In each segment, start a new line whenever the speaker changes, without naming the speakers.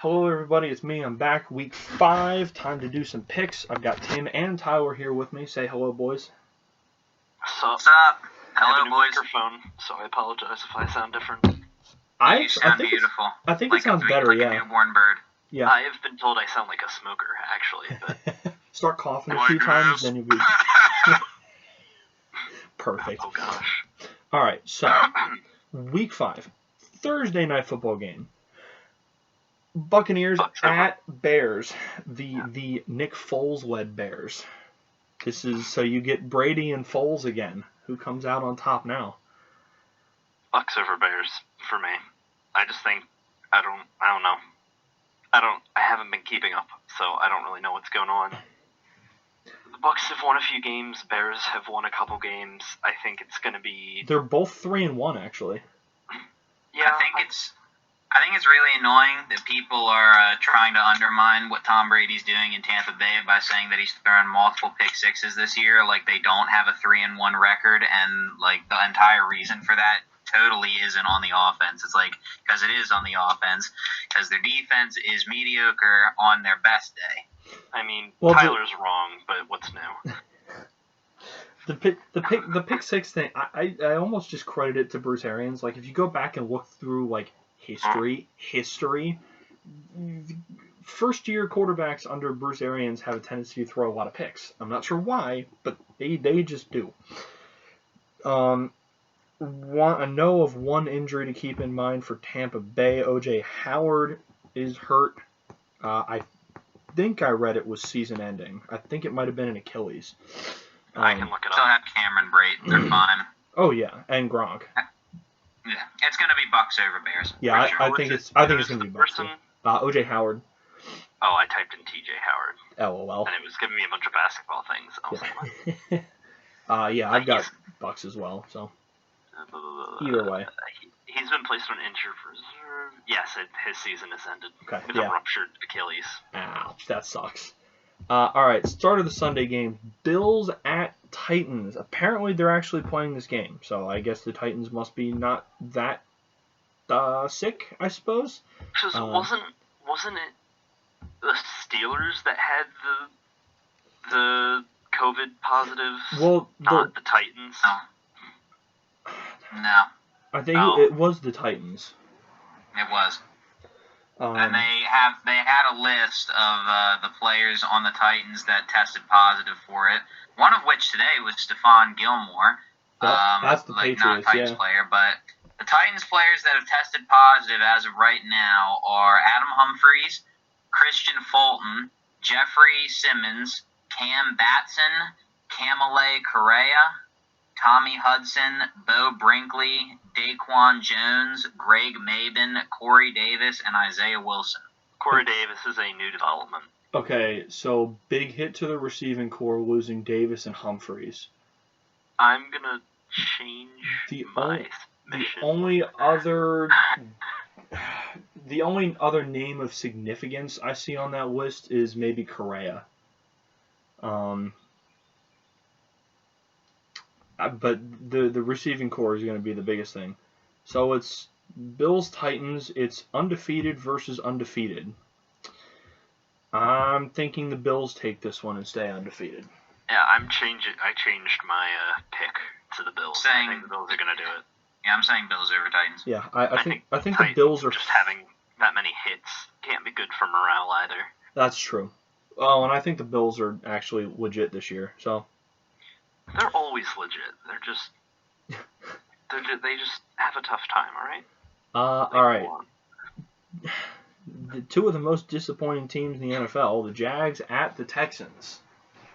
Hello, everybody. It's me. I'm back. Week 5. Time to do some picks. I've got Tim and Tyler here with me. Say hello, boys.
What's up?
Hello,
I have a new
boys.
microphone, so I apologize if I sound different.
You sound beautiful.
I think it sounds better, yeah.
Like a newborn bird.
Yeah.
I have been told I sound like a smoker, actually. But
Start coughing a few times, then you'll be perfect.
Oh gosh.
All right. So, Week 5, Thursday night football game. Buccaneers at Bears. The Nick Foles led Bears. This is so you get Brady and Foles again. Who comes out on top now?
Bucks over Bears for me. I just think I don't know. I haven't been keeping up, so I don't really know what's going on. The Bucks have won a few games. Bears have won a couple games. I think it's going to be.
They're both 3-1 actually.
Yeah,
I think it's really annoying that people are trying to undermine what Tom Brady's doing in Tampa Bay by saying that he's throwing multiple pick sixes this year. Like they don't have a 3-1 record, and like the entire reason for that totally isn't on the offense. It's like because it is on the offense because their defense is mediocre on their best day.
I mean, Tyler's wrong, but what's new?
The pick six thing, I almost just credit it to Bruce Arians. Like if you go back and look through like history, first year quarterbacks under Bruce Arians have a tendency to throw a lot of picks. I'm not sure why, but they just do. I know of one injury to keep in mind for Tampa Bay. O.J. Howard is hurt. I think I read it was season ending. I think it might have been an Achilles.
I can look it up.
Still have Cameron Brate. They're fine.
Oh yeah, and Gronk.
Yeah, it's gonna be Bucks over Bears.
Yeah,
sure.
I think it's gonna be Bucks. O.J. Howard.
Oh, I typed in T.J. Howard.
LOL.
And it was giving me a bunch of basketball things. I was
like, yeah, I've got Bucks as well. So either way,
he's been placed on injured reserve. Yes, his season has ended with
a
ruptured Achilles.
Ouch, that sucks. All right, start of the Sunday game. Bills at Titans. Apparently, they're actually playing this game, so I guess the Titans must be not that sick, I suppose.
Because wasn't it the Steelers that had the COVID positives?
Well,
not the Titans.
No.
I think it was the Titans.
It was. And they had a list of the players on the Titans that tested positive for it. One of which today was Stephon Gilmore.
That's the
like
Patriots,
not a Titans player, but the Titans players that have tested positive as of right now are Adam Humphries, Christian Fulton, Jeffrey Simmons, Cam Batson, Camille Correa, Tommy Hudson, Bo Brinkley, Daquan Jones, Greg Maben, Corey Davis, and Isaiah Wilson.
Corey Davis is a new development.
Okay, so big hit to the receiving core losing Davis and Humphries.
I'm going to change my mission.
The only other name of significance I see on that list is maybe Correa. But the receiving core is going to be the biggest thing. So it's Bills Titans. It's undefeated versus undefeated. I'm thinking the Bills take this one and stay undefeated.
Yeah, I changed my pick to the Bills. I think the Bills are going to do it.
Yeah, I'm saying Bills over Titans.
Yeah, I think the Bills are
just having that many hits can't be good for morale either.
That's true. Oh, and I think the Bills are actually legit this year. So.
They're always legit. They're just they just have a tough time, all right?
All right. The two of the most disappointing teams in the NFL, the Jags at the Texans.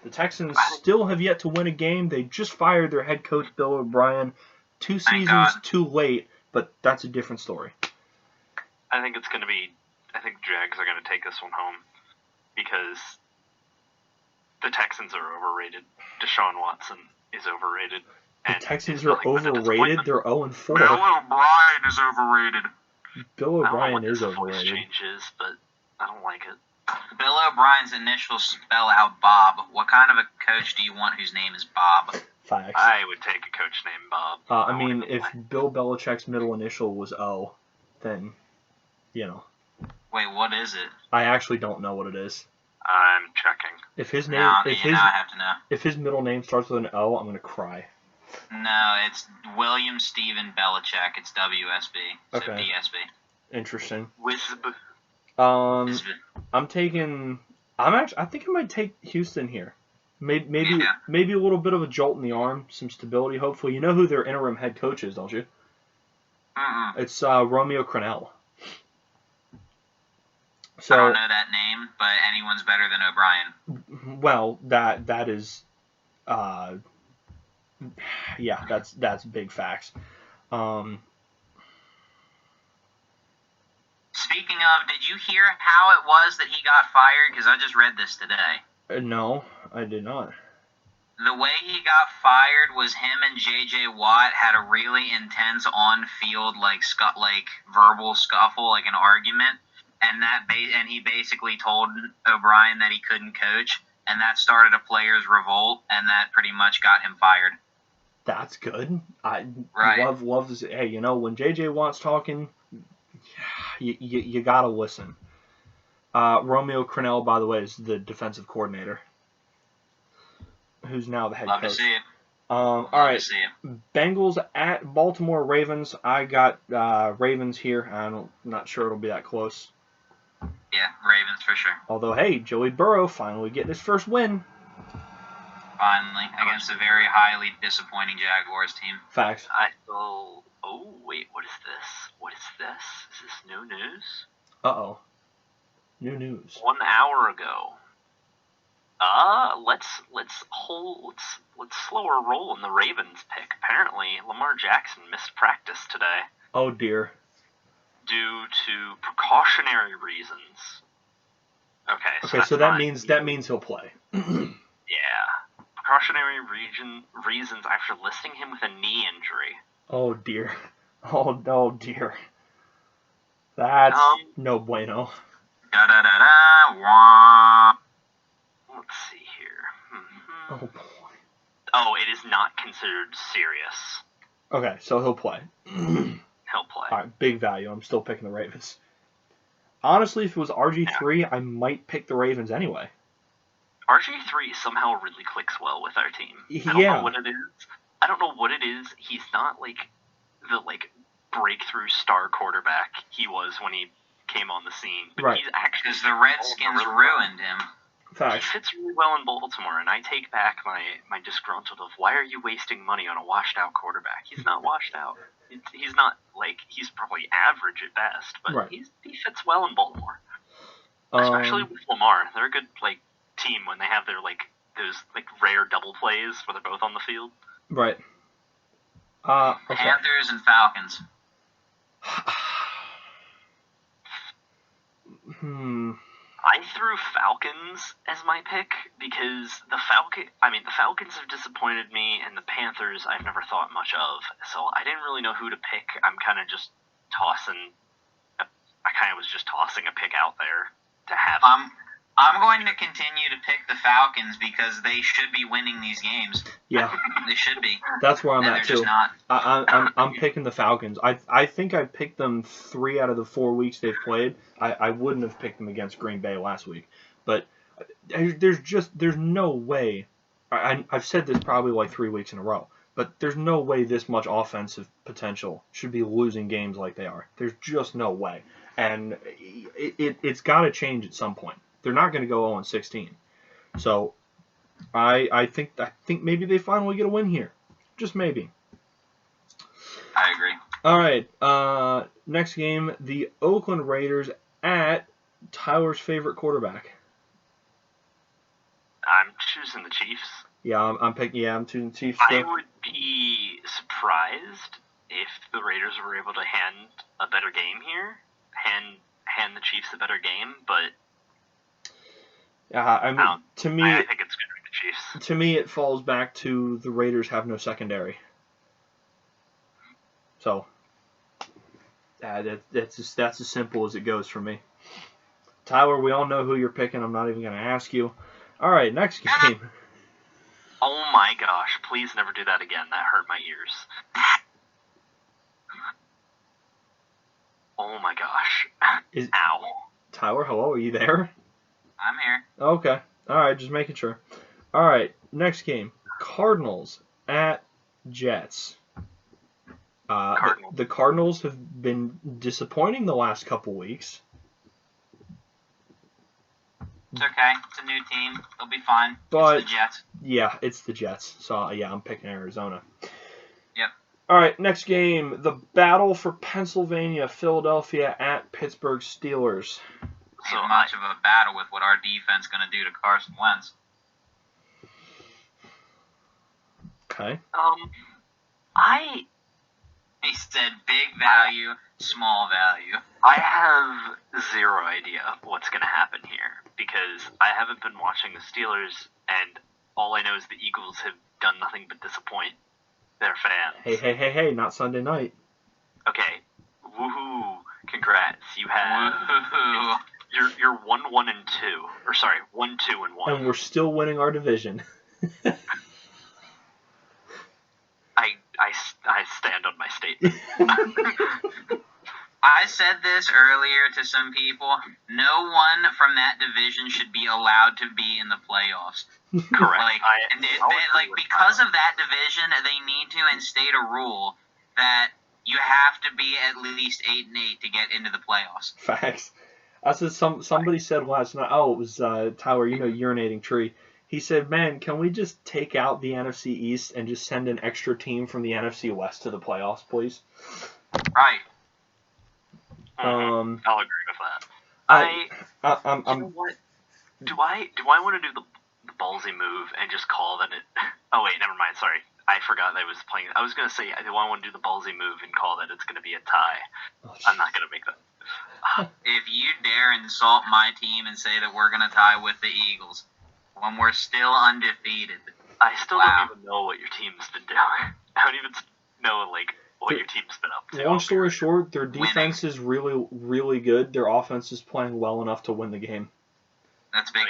The Texans still have yet to win a game. They just fired their head coach, Bill O'Brien, 2 seasons too late, but that's a different story.
I think Jags are going to take this one home because the Texans are overrated. Deshaun Watson is overrated.
The Texans are overrated? They're 0-4.
Bill O'Brien is overrated.
Bill O'Brien is
overrated. I don't know what this voice change is, but I don't like it.
Bill O'Brien's initials spell out Bob. What kind of a coach do you want whose name is Bob?
Facts.
I would take a coach named Bob.
I mean, if Bill Belichick's middle initial was O, then,
Well, Wait, what is it?
I actually don't know what it is.
I'm checking.
If his name,
Now,
if
now
his
I have to know.
if his middle name starts with an O, I'm gonna cry.
No, it's William Steven Belichick. It's WSB. So
Okay.
BSB.
Interesting.
Wisb.
I'm taking. I think I might take Houston here. Maybe
Yeah.
maybe a little bit of a jolt in the arm, some stability. Hopefully, you know who their interim head coach is, don't you?
Mm-mm.
It's Romeo Crennel.
I
So
don't know that name, but anyone's better than O'Brien.
well, that is, yeah, that's big facts.
Speaking of, did you hear how it was that he got fired? Because I just read this today.
No, I did not.
The way he got fired was him and J.J. Watt had a really intense on-field like verbal scuffle, like an argument, and and he basically told O'Brien that he couldn't coach, and that started a players' revolt, and that pretty much got him fired.
That's good. I
Right.
love to see. Hey, you know when J.J. Watt's talking, you gotta listen. Romeo Crennel, by the way, is the defensive coordinator, who's now the head
Love
coach.
to see it.
All
Love
right,
to see it.
Bengals at Baltimore Ravens. I got Ravens here. I'm not sure it'll be that close.
Yeah, Ravens for sure.
Although, hey, Joey Burrow finally getting his first win.
Finally, against a very highly disappointing Jaguars team.
Facts.
I feel. Oh wait, what is this? What is this? Is this new news?
Uh-oh. New news.
1 hour ago. Let's slow our roll in the Ravens pick. Apparently, Lamar Jackson missed practice today
Oh dear.
due to precautionary reasons. Okay.
Okay,
that's
so that
not-
means he'll play.
Yeah. Precautionary reasons after listing him with a knee injury.
Oh dear. Oh dear. That's no bueno.
Da da da da. Wah.
Let's see here.
Oh boy.
Oh, it is not considered serious.
Okay, so he'll play.
He'll play.
All right, big value. I'm still picking the Ravens. Honestly, if it was RG3, I might pick the Ravens anyway.
RG3 somehow really clicks well with our team. I don't
Yeah.
know what it is. I don't know what it is. He's not like the breakthrough star quarterback he was when he came on the scene. But
Right.
he's actually
Because the Redskins ruined him.
He
Facts.
fits really well in Baltimore, and I take back my disgruntled of why are you wasting money on a washed out quarterback? He's not washed out. He's not he's probably average at best, but
Right.
he fits well in Baltimore, especially with Lamar. They're a good team when they have their those rare double plays where they're both on the field.
Right. Okay.
Panthers and Falcons.
I threw Falcons as my pick because the Falcons have disappointed me, and the Panthers I've never thought much of. So I didn't really know who to pick. I'm kind of just tossing. I kind of was just tossing a pick out there to have.
I'm going to continue to pick the Falcons because they should be winning these games.
Yeah,
They should be.
that's where I'm
And
at
they're
too.
just not.
I'm picking the Falcons. I think I picked them 3 out of the 4 weeks they've played. I wouldn't have picked them against Green Bay last week, but there's no way. I've said this probably 3 weeks in a row, but there's no way this much offensive potential should be losing games like they are. There's just no way, and it's got to change at some point. They're not going to go 0-16, so I think maybe they finally get a win here, just maybe.
I agree.
All right, next game, the Oakland Raiders at Tyler's favorite quarterback.
I'm choosing the Chiefs.
Yeah, I'm picking. Yeah, I'm choosing Chiefs.
I would be surprised if the Raiders were able to hand a better game here, hand the Chiefs a better game, but
I mean, to me,
I think it's going to be the Chiefs.
To me, it falls back to the Raiders have no secondary. So, that's as simple as it goes for me. Tyler, we all know who you're picking. I'm not even going to ask you. All right, next game.
Oh my gosh, please never do that again. That hurt my ears. Oh my gosh. Ow.
Tyler, hello, are you there?
I'm here.
Okay. All right, just making sure. All right, next game. Cardinals at Jets.
Cardinals.
The Cardinals have been disappointing the last couple weeks.
It's okay. It's a new team. They'll be fine.
But
It's the Jets.
yeah, it's the Jets. So yeah, I'm picking Arizona.
Yep.
All right, next game. The battle for Pennsylvania, Philadelphia at Pittsburgh Steelers.
So much of a battle with what our defense going to do to Carson Wentz.
Okay.
He said big value, small value.
I have zero idea what's going to happen here because I haven't been watching the Steelers, and all I know is the Eagles have done nothing but disappoint their fans.
Hey, not Sunday night.
Okay, woohoo! Congrats, you have
Woohoo.
you're 1-1-2, or sorry, 1-2-1.
And we're still winning our division.
I stand on my statement.
I said this earlier to some people. No one from that division should be allowed to be in the playoffs.
Correct.
Like, because of that division, they need to instate a rule that you have to be at least 8-8 to get into the playoffs.
Facts. I said somebody said last night. Oh, it was Tyler. Urinating tree. He said, "Man, can we just take out the NFC East and just send an extra team from the NFC West to the playoffs, please?"
Right.
I'll agree with that.
I'm
you know what? Do I want to do the ballsy move and just call that it? Oh wait, never mind. Sorry, I forgot that I was playing. I was gonna say, do I want to do the ballsy move and call that it's gonna be a tie? I'm not gonna make that.
If you dare insult my team and say that we're gonna tie with the Eagles when we're still undefeated,
I still don't even know what your team's been doing. I don't even know what your team's been up to.
Long story short, their defense is really, really good. Their offense is playing well enough to win the game.
That's big.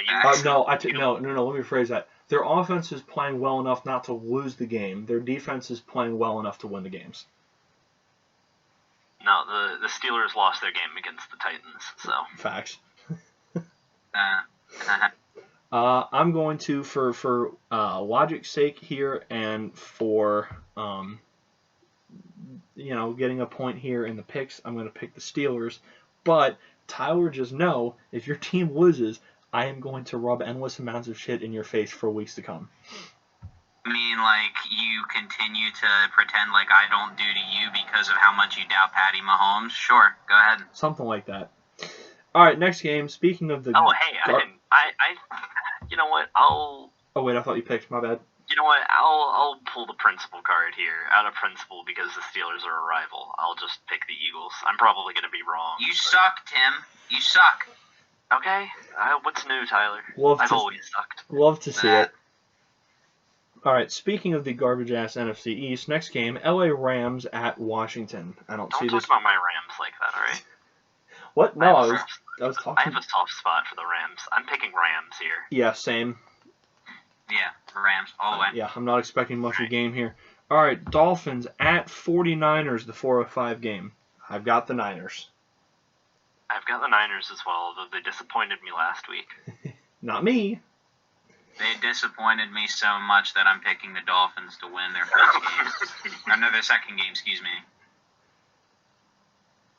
No. Let me rephrase that. Their offense is playing well enough not to lose the game. Their defense is playing well enough to win the games.
No, the Steelers lost their game against the Titans. So
facts. I'm going to, for logic's sake here, and for getting a point here in the picks, I'm going to pick the Steelers. But Tyler, just know, if your team loses, I am going to rub endless amounts of shit in your face for weeks to come.
I mean, like, you continue to pretend like I don't do to you because of how much you doubt Patty Mahomes? Sure, go ahead.
Something like that. All right, next game. Speaking of the...
Oh, hey, I didn't... You know what?
Oh, wait, I thought you picked. My bad.
You know what? I'll pull the principal card here. Out of principle, because the Steelers are a rival, I'll just pick the Eagles. I'm probably going to be wrong.
You suck, Tim. You suck.
Okay. What's new, Tyler? I've always sucked.
Love to see it. All right, speaking of the garbage-ass NFC East, next game, LA Rams at Washington.
Don't talk about my Rams like that, all right?
What? No, I was talking...
I have a soft spot for the Rams. I'm picking Rams here.
Yeah, same.
Yeah, Rams, all the way.
Yeah, I'm not expecting much of a game here. All right, Dolphins at 49ers, the 4:05 game. I've got the Niners.
I've got the Niners as well, though they disappointed me last week.
Not me.
They disappointed me so much that I'm picking the Dolphins to win their first game. Or no, their second game, excuse me.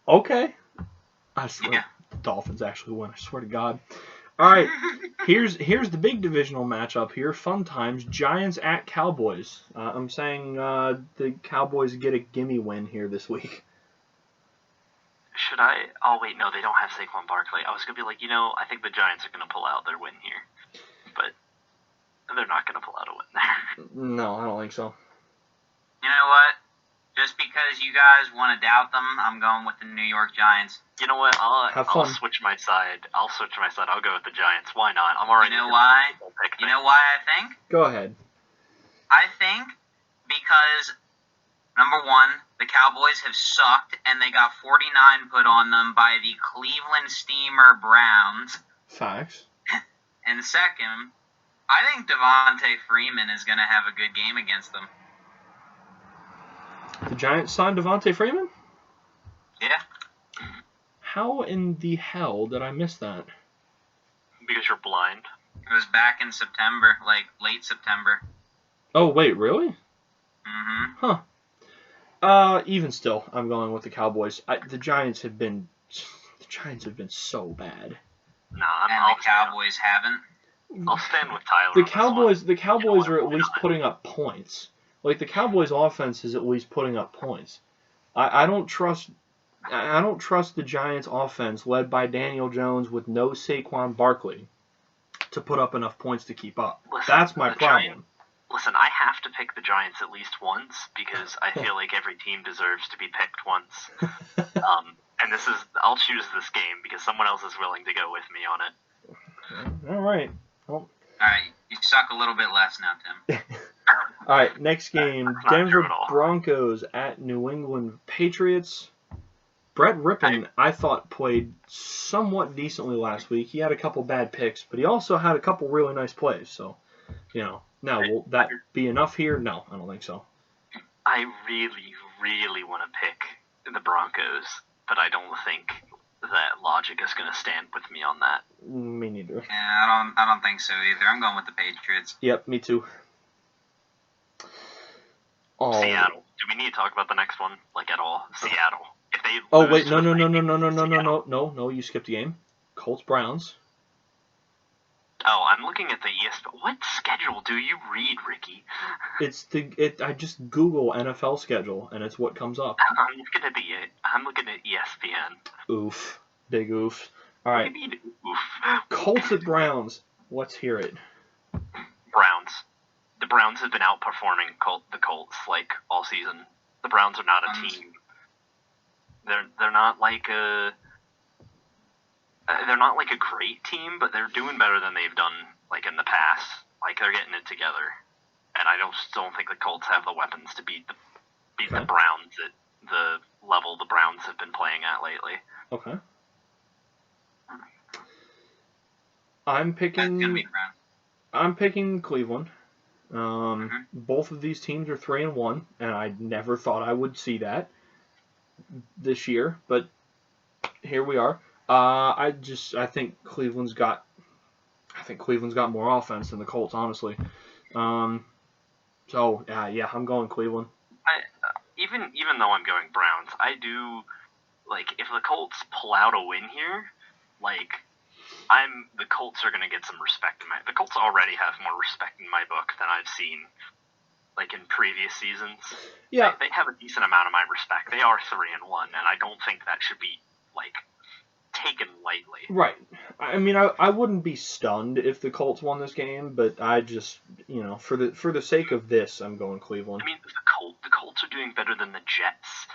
Okay. I swear, the Dolphins actually win. I swear to God. All right, here's the big divisional matchup here. Fun times. Giants at Cowboys. I'm saying the Cowboys get a gimme win here this week.
Should I? Oh, wait, no, they don't have Saquon Barkley. I was going to be like, I think the Giants are going to pull out their win here. But they're not going to pull out a win there.
No, I don't think so.
You know what? Just because you guys want to doubt them, I'm going with the New York Giants.
You know what? I'll switch my side. I'll go with the Giants. Why not? I'm already.
You know why? You know why I think?
Go ahead.
I think because, number one, the Cowboys have sucked, and they got 49 put on them by the Cleveland Steamer Browns.
Facts.
And second, I think Devontae Freeman is going to have a good game against them.
The Giants signed Devontae Freeman?
Yeah.
How in the hell did I miss that?
Because you're blind.
It was back in September, like late September.
Oh, wait, really?
Mm-hmm.
Huh. Even still, I'm going with the Cowboys. The Giants have been so bad.
Nah,
And the Cowboys haven't.
I'll stand with Tyler.
The Cowboys are at least putting up points. Like, the Cowboys' offense is at least putting up points. I don't trust the Giants' offense, led by Daniel Jones with no Saquon Barkley, to put up enough points to keep up. That's my problem.
Listen, I have to pick the Giants at least once because I feel like every team deserves to be picked once. And I'll choose this game because someone else is willing to go with me on it.
All right. Well,
all right, you suck a little bit less now, Tim.
All right, next game, Denver Broncos at New England Patriots. Brett Rippon, I thought, played somewhat decently last week. He had a couple bad picks, but he also had a couple really nice plays. So, now will that be enough here? No, I don't think so.
I really, really want to pick the Broncos, but I don't think that logic is going to stand with me on that.
Me neither.
Yeah, I don't think so either. I'm going with the Patriots.
Yep, me too.
Oh. Seattle. Do we need to talk about the next one, like, at all? Seattle. If they
wait, no, you skipped a game. Colts Browns.
Oh, I'm looking at the ESPN. What schedule do you read, Ricky?
I just Google NFL schedule and it's what comes up.
I'm looking at ESPN.
Oof. Big oof. All right. Oof. Colts at Browns. Let's hear it.
Browns. The Browns have been outperforming the Colts like all season. The Browns are not a team. They're not like a great team, but they're doing better than they've done like in the past. Like they're getting it together, and I don't think the Colts have the weapons to beat the Browns at the level the Browns have been playing at lately.
Okay. I'm picking Cleveland. Both of these teams are 3-1, and I never thought I would see that this year, but here we are. I think Cleveland's got more offense than the Colts, honestly. I'm going Cleveland.
Even though I'm going Browns, I do if the Colts pull out a win here, the Colts are going to get some respect the Colts already have more respect in my book than I've seen in previous seasons.
Yeah.
They have a decent amount of my respect. They are 3-1, and I don't think that should be taken lightly.
Right. I mean, I wouldn't be stunned if the Colts won this game, but I just, for the sake of this, I'm going Cleveland.
I mean, the Colts are doing better than the Jets,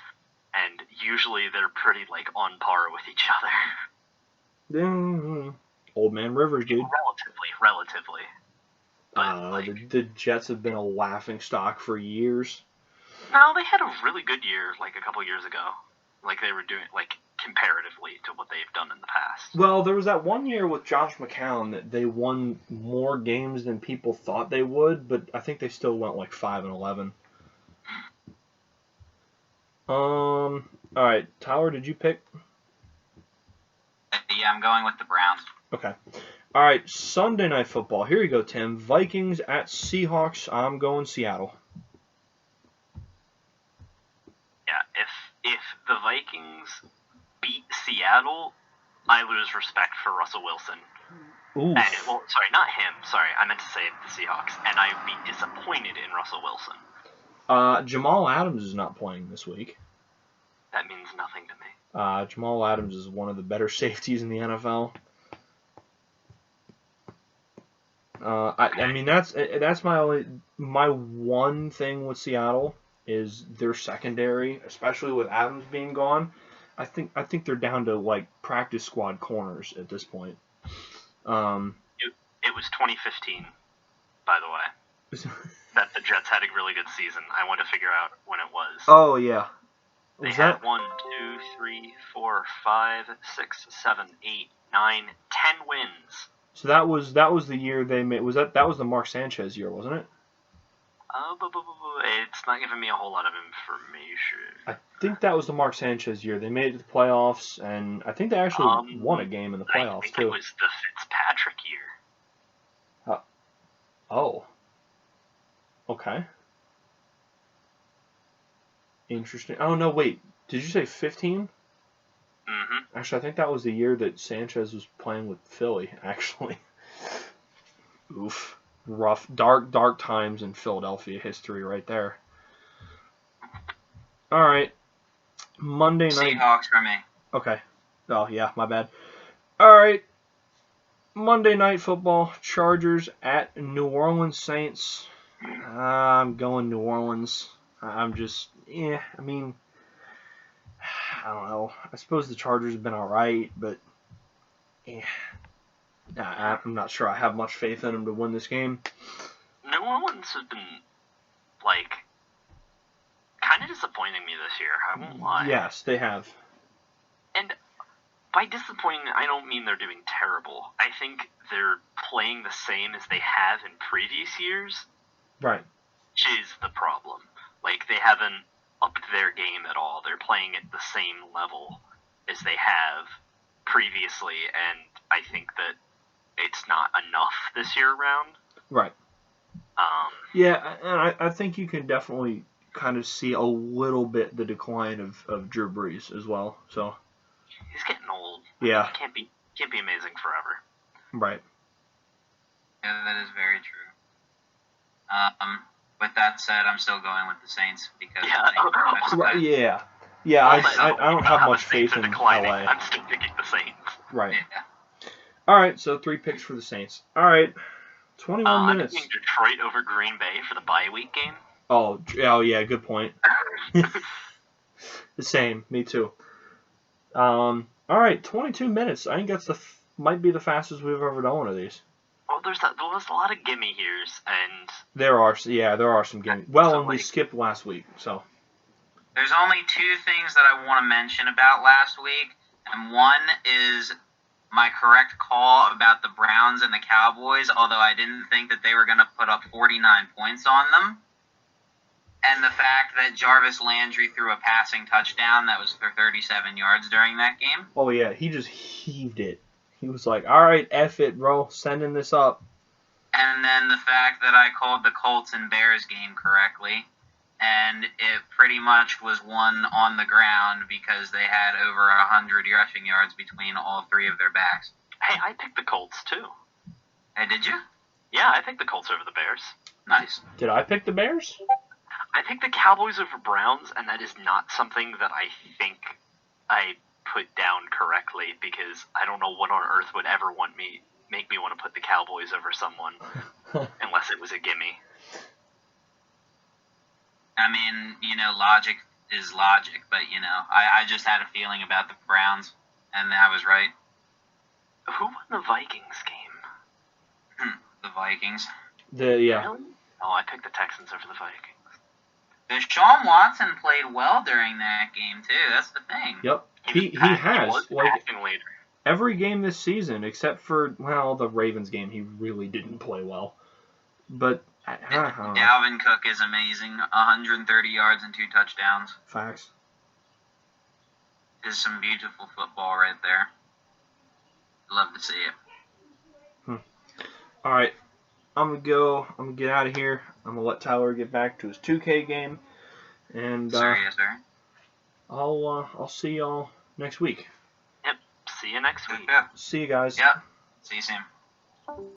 and usually they're pretty on par with each other.
Yeah. Old Man Rivers, dude.
Relatively.
But, the Jets have been a laughing stock for years.
No, they had a really good year a couple years ago. They were doing comparatively to what they've done in the past.
Well, there was that one year with Josh McCown that they won more games than people thought they would, but I think they still went 5-11. All right, Tyler, did you pick?
Yeah, I'm going with the Browns.
Okay. All right, Sunday Night Football. Here you go, Tim. Vikings at Seahawks. I'm going Seattle.
Yeah, if the Vikings beat Seattle, I lose respect for Russell Wilson.
Ooh.
Sorry, not him. Sorry, I meant to say the Seahawks. And I'd be disappointed in Russell Wilson.
Jamal Adams is not playing this week.
That means nothing to me.
Jamal Adams is one of the better safeties in the NFL. I mean that's my one thing with Seattle is their secondary, especially with Adams being gone. I think they're down to practice squad corners at this point.
It was 2015, by the way, that the Jets had a really good season. I want to figure out when it was.
Oh yeah.
They had 1, 2, 3, 4, 5, 6, 7, 8, 9, 10 wins.
So that was the year they made. That was the Mark Sanchez year, wasn't it?
It's not giving me a whole lot of information.
I think that was the Mark Sanchez year. They made it to the playoffs, and I think they actually won a game in the
I
playoffs
think
too.
it was the Fitzpatrick year.
Oh. Okay. Interesting. Oh no, wait. Did you say 15?
Mm-hmm.
Actually, I think that was the year that Sanchez was playing with Philly. Actually. Oof. Rough, dark times in Philadelphia history right there. All right. Monday night.
Seahawks for me.
Okay. Oh, yeah, my bad. All right. Monday night football. Chargers at New Orleans Saints. I'm going New Orleans. I'm just, I mean, I don't know. I suppose the Chargers have been all right, but I'm not sure I have much faith in them to win this game.
New Orleans has been, kind of disappointing me this year. I won't lie.
Yes, they have.
And by disappointing, I don't mean they're doing terrible. I think they're playing the same as they have in previous years.
Right.
Which is the problem. They haven't upped their game at all. They're playing at the same level as they have previously, and I think that it's not enough this year around.
Right. Yeah, and I think you can definitely kind of see a little bit the decline of Drew Brees as well. So
he's getting old.
Yeah.
He can't be amazing forever.
Right.
Yeah, that is very true. With that said, I'm still going with the Saints because
Right, yeah. I don't have much faith in LA.
I'm still picking the Saints.
Right.
Yeah.
All right, so 3 picks for the Saints. All right, 21 minutes.
I'm picking Detroit over Green Bay for the bye week game.
Oh yeah, good point. The same, me too. All right, 22 minutes. I think that's might be the fastest we've ever done one of these.
Well, there was a lot of gimme here's, and
there are some gimme. Well, and we skipped last week, so.
There's only 2 things that I want to mention about last week, and one is my correct call about the Browns and the Cowboys, although I didn't think that they were going to put up 49 points on them, and the fact that Jarvis Landry threw a passing touchdown that was for 37 yards during that game.
Oh, yeah, he just heaved it. He was like, all right, F it, bro, sending this up.
And then the fact that I called the Colts and Bears game correctly, and it pretty much was won on the ground because they had over 100 rushing yards between all 3 of their backs.
Hey, I picked the Colts, too.
Hey, did you?
Yeah, I picked the Colts over the Bears.
Nice.
Did I pick the Bears?
I picked the Cowboys over Browns, and that is not something that I think I put down correctly, because I don't know what on earth would ever make me want to put the Cowboys over someone, unless it was a gimme.
I mean, logic is logic, but, I just had a feeling about the Browns, and I was right.
Who won the Vikings game?
The Vikings.
Yeah.
Really? Oh, I picked the Texans over the Vikings.
Deshaun Watson played well during that game, too. That's the thing.
Yep. He has.
Later.
Every game this season, except for, the Ravens game, he really didn't play well. But, I don't know.
Dalvin Cook is amazing. 130 yards and 2 touchdowns.
Facts.
Is some beautiful football right there. Love to see it.
All right. I'm gonna get out of here. I'm gonna let Tyler get back to his 2K game, and
Yes, sir.
I'll see y'all next week.
Yep. See you next week.
Yep.
See you guys.
Yep. See you soon.